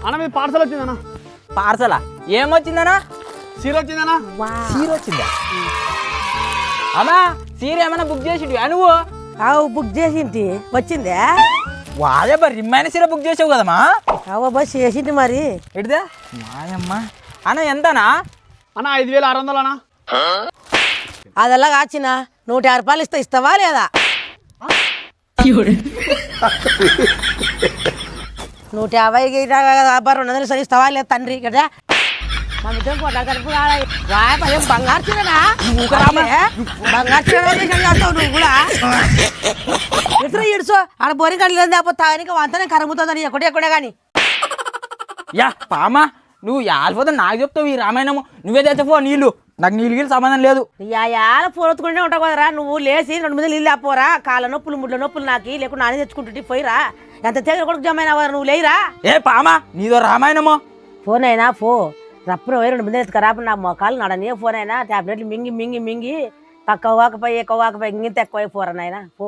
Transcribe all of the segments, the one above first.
అన్న మీ పార్సల్ వచ్చిందన్నా. పార్సలా ఏమొచ్చిందనా? సీర వచ్చిందన్నా. సీర వచ్చిందా? అమ్మా సీర ఏమైనా బుక్ చేసి నువ్వు? బుక్ చేసింటి వచ్చిందే. వాదే బరి రిమ్మైన సీర బుక్ చేసావు కదమ్మా. బస్ చేసింటి మరి. ఎడిదా మాయమ్మ అన్న ఎంతనా? అన్న 5600 అన్న. అదల్లా కాచిన 150 రూపాయలు ఇస్తావా లేదా? 150 200 ఇస్తావా లేదా తండ్రి కదా? మా ఇద్దరం కొట్టాడు బంగారు చీరనా? బంగారు చీర నువ్వు కూడా ఇడుచో ఆడ బోరింగ్ కడలేదు లేకపోతే తాగనికి అంతనే కరుగుతుందని ఎక్కడే కానీ. యా పామా నువ్వు యాలిపోతే నాకు చెప్తావు ఈ రామాయణము. నువ్వే తెచ్చపో నీళ్ళు, నాకు నీళ్ళు సంబంధం లేదు. యాల పోరొత్తుకుంటే ఉంటావు కదరా. నువ్వు లేచి 2 మీద నీళ్ళు లేకపోరా. కాళ్ళ నొప్పులు ముడ్ల నొప్పులు నాకు లేకుండా నానే తెచ్చుకుంటుంటే పోయిరా. ఎంత తెగ కొడుకు జమైనా నువ్వు లేయిరా. ఏ పామా నీదో రామాయణము. ఫోన్ అయినా రప్పున 2 మీద ఎత్తుకరాపు నా మొక్కలు నడని. ఫోన్ అయినా టాబ్లెట్లు మింగి తక్కువ వాకపోయి ఎక్కువ వాకపోయి ఇంత ఎక్కువ పోరా నాయన పో.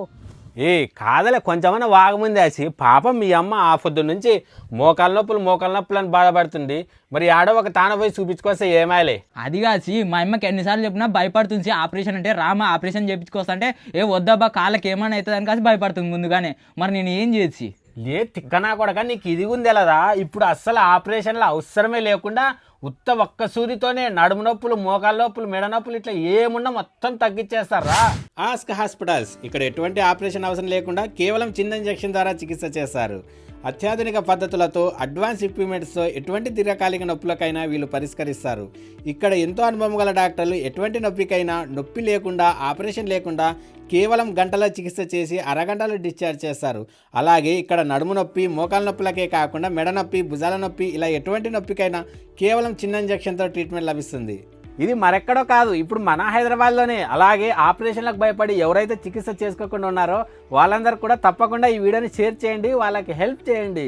ఏ కాదలే కొంచెమన్నా వాగముంది వేసి పాపం మీ అమ్మ ఆ పొద్దు నుంచి మోకాల నొప్పులు అని బాధపడుతుంది. మరి ఆడో ఒక తాన పోయి చూపించుకొస్తే ఏమాయలే. అది కాసి మా అమ్మకి ఎన్నిసార్లు చెప్పినా భయపడుతుంది. ఆపరేషన్ అంటే రామా ఆపరేషన్ చేయించుకొస్తా అంటే ఏ వద్దబ్బా కాళ్ళకి ఏమైనా అవుతుంది అని కాసి భయపడుతుంది ముందుగానే. మరి నేను ఏం చేసి లే తిక్కనా కొడక నీకు ఇది ఉంది ఎలా? ఇప్పుడు అస్సలు ఆపరేషన్లు అవసరమే లేకుండా ఉత్త ఒక్క సూదితోనే నడుము నొప్పులు, మోకాల నొప్పులు, మెడ నొప్పులు ఇట్లా ఏమున్నా మొత్తం తగ్గించేస్తారా. ఆస్క్ హాస్పిటల్స్ ఇక్కడ ఎటువంటి ఆపరేషన్ అవసరం లేకుండా కేవలం చిన్న ఇంజెక్షన్ ద్వారా చికిత్స చేస్తారు. అత్యాధునిక పద్ధతులతో అడ్వాన్స్ ఎక్విప్మెంట్స్తో ఎటువంటి దీర్ఘకాలిక నొప్పులకైనా వీళ్ళు పరిష్కరిస్తారు. ఇక్కడ ఎంతో అనుభవం గల డాక్టర్లు ఎటువంటి నొప్పికైనా నొప్పి లేకుండా, ఆపరేషన్ లేకుండా కేవలం గంటల చికిత్స చేసి అరగంటలో డిశ్చార్జ్ చేస్తారు. అలాగే ఇక్కడ నడుము నొప్పి, మోకాల నొప్పులకే కాకుండా మెడ నొప్పి, భుజాల నొప్పి ఇలా ఎటువంటి నొప్పికైనా కేవలం చిన్న ఇంజెక్షన్తో ట్రీట్మెంట్ లభిస్తుంది. ఇది మరెక్కడో కాదు, ఇప్పుడు మన హైదరాబాద్లోనే. అలాగే ఆపరేషన్లకు భయపడి ఎవరైతే చికిత్స చేసుకోకుండా ఉన్నారో వాళ్ళందరూ కూడా తప్పకుండా ఈ వీడియోని షేర్ చేయండి, వాళ్ళకి హెల్ప్ చేయండి.